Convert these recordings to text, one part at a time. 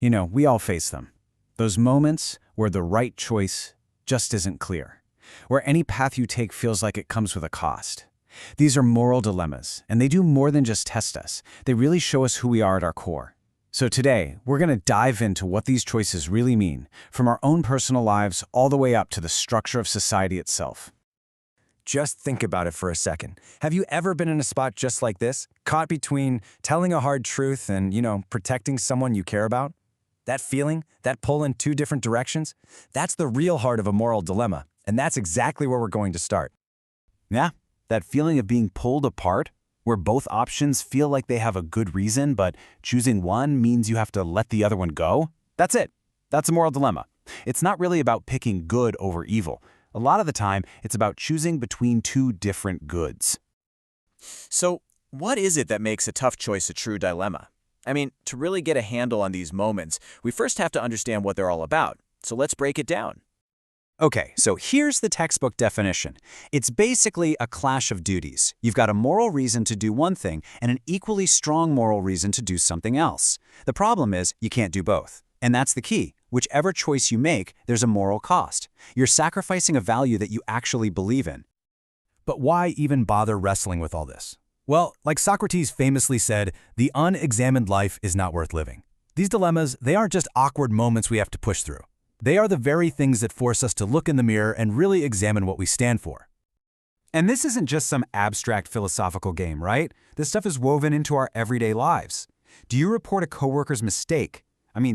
We all face them. Those moments where the right choice just isn't clear, where any path you take feels like it comes with a cost. These are moral dilemmas, and they do more than just test us. They really show us who we are at our core. So today, we're going to dive into what these choices really mean, from our own personal lives all the way up to the structure of society itself. Just think about it for a second. Have you ever been in a spot just like this, caught between telling a hard truth and, protecting someone you care about? That feeling, that pull in two different directions, that's the real heart of a moral dilemma, and that's exactly where we're going to start. Yeah, that feeling of being pulled apart, where both options feel like they have a good reason, but choosing one means you have to let the other one go? That's it. That's a moral dilemma. It's not really about picking good over evil. A lot of the time, it's about choosing between two different goods. So, what is it that makes a tough choice a true dilemma? To really get a handle on these moments, we first have to understand what they're all about. So let's break it down. Okay, so here's the textbook definition. It's basically a clash of duties. You've got a moral reason to do one thing and an equally strong moral reason to do something else. The problem is you can't do both. And that's the key. Whichever choice you make, there's a moral cost. You're sacrificing a value that you actually believe in. But why even bother wrestling with all this? Well, like Socrates famously said, the unexamined life is not worth living. These dilemmas, they aren't just awkward moments we have to push through. They are the very things that force us to look in the mirror and really examine what we stand for. And this isn't just some abstract philosophical game, right? This stuff is woven into our everyday lives. Do you report a coworker's mistake?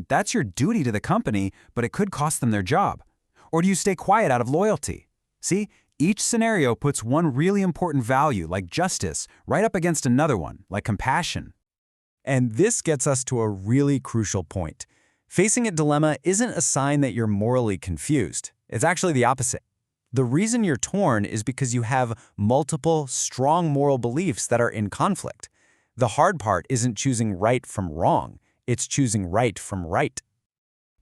That's your duty to the company, but it could cost them their job. Or do you stay quiet out of loyalty? See, each scenario puts one really important value, like justice, right up against another one, like compassion. And this gets us to a really crucial point. Facing a dilemma isn't a sign that you're morally confused. It's actually the opposite. The reason you're torn is because you have multiple, strong moral beliefs that are in conflict. The hard part isn't choosing right from wrong. It's choosing right from right.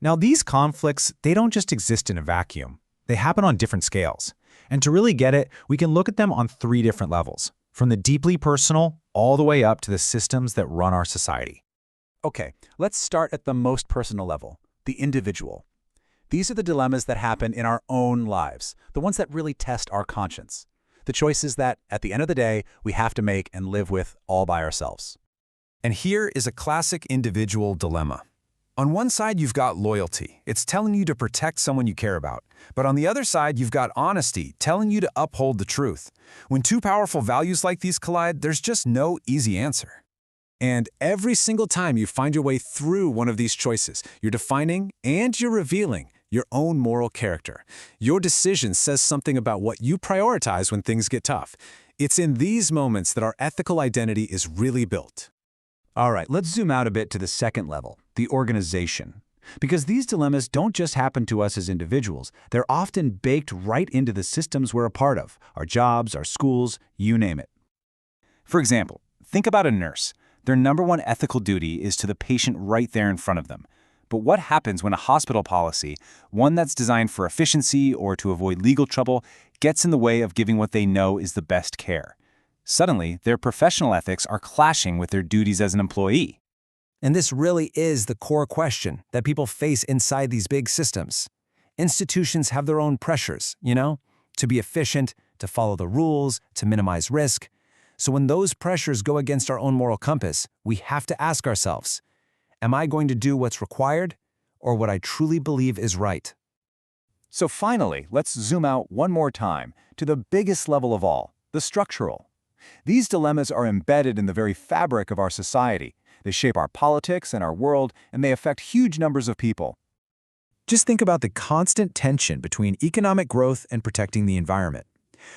Now, these conflicts, they don't just exist in a vacuum. They happen on different scales. And to really get it, we can look at them on three different levels, from the deeply personal all the way up to the systems that run our society. Okay, let's start at the most personal level, the individual. These are the dilemmas that happen in our own lives, the ones that really test our conscience, the choices that, at the end of the day, we have to make and live with all by ourselves. And here is a classic individual dilemma. On one side, you've got loyalty. It's telling you to protect someone you care about. But on the other side, you've got honesty, telling you to uphold the truth. When two powerful values like these collide, there's just no easy answer. And every single time you find your way through one of these choices, you're defining and you're revealing your own moral character. Your decision says something about what you prioritize when things get tough. It's in these moments that our ethical identity is really built. All right, let's zoom out a bit to the second level, the organization. Because these dilemmas don't just happen to us as individuals, they're often baked right into the systems we're a part of, our jobs, our schools, you name it. For example, think about a nurse. Their number one ethical duty is to the patient right there in front of them. But what happens when a hospital policy, one that's designed for efficiency or to avoid legal trouble, gets in the way of giving what they know is the best care? Suddenly, their professional ethics are clashing with their duties as an employee. And this really is the core question that people face inside these big systems. Institutions have their own pressures, to be efficient, to follow the rules, to minimize risk. So when those pressures go against our own moral compass, we have to ask ourselves, am I going to do what's required or what I truly believe is right? So finally, let's zoom out one more time to the biggest level of all, the structural. These dilemmas are embedded in the very fabric of our society. They shape our politics and our world, and they affect huge numbers of people. Just think about the constant tension between economic growth and protecting the environment.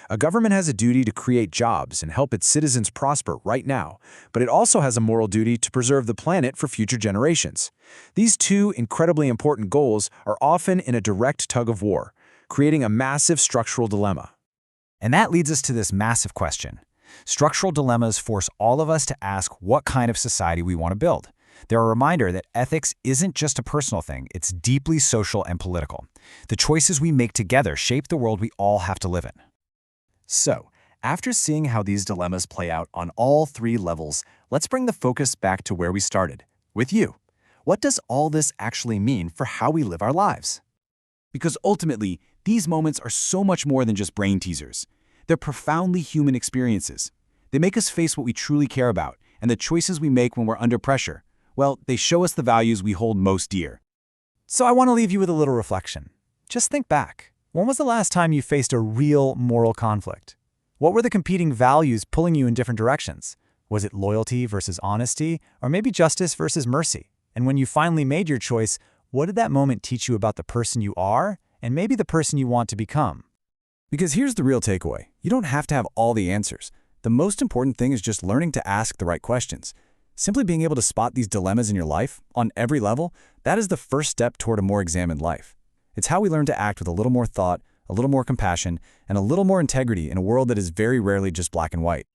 A government has a duty to create jobs and help its citizens prosper right now, but it also has a moral duty to preserve the planet for future generations. These two incredibly important goals are often in a direct tug-of-war, creating a massive structural dilemma. And that leads us to this massive question. Structural dilemmas force all of us to ask what kind of society we want to build. They're a reminder that ethics isn't just a personal thing, it's deeply social and political. The choices we make together shape the world we all have to live in. So, after seeing how these dilemmas play out on all three levels, let's bring the focus back to where we started, with you. what does all this actually mean for how we live our lives? Because ultimately, these moments are so much more than just brain teasers. They're profoundly human experiences. They make us face what we truly care about, and the choices we make when we're under pressure. Well, they show us the values we hold most dear. So I want to leave you with a little reflection. Just think back. When was the last time you faced a real moral conflict? What were the competing values pulling you in different directions? Was it loyalty versus honesty, or maybe justice versus mercy? And when you finally made your choice, what did that moment teach you about the person you are and maybe the person you want to become? Because here's the real takeaway. You don't have to have all the answers. The most important thing is just learning to ask the right questions. Simply being able to spot these dilemmas in your life, on every level, that is the first step toward a more examined life. It's how we learn to act with a little more thought, a little more compassion, and a little more integrity in a world that is very rarely just black and white.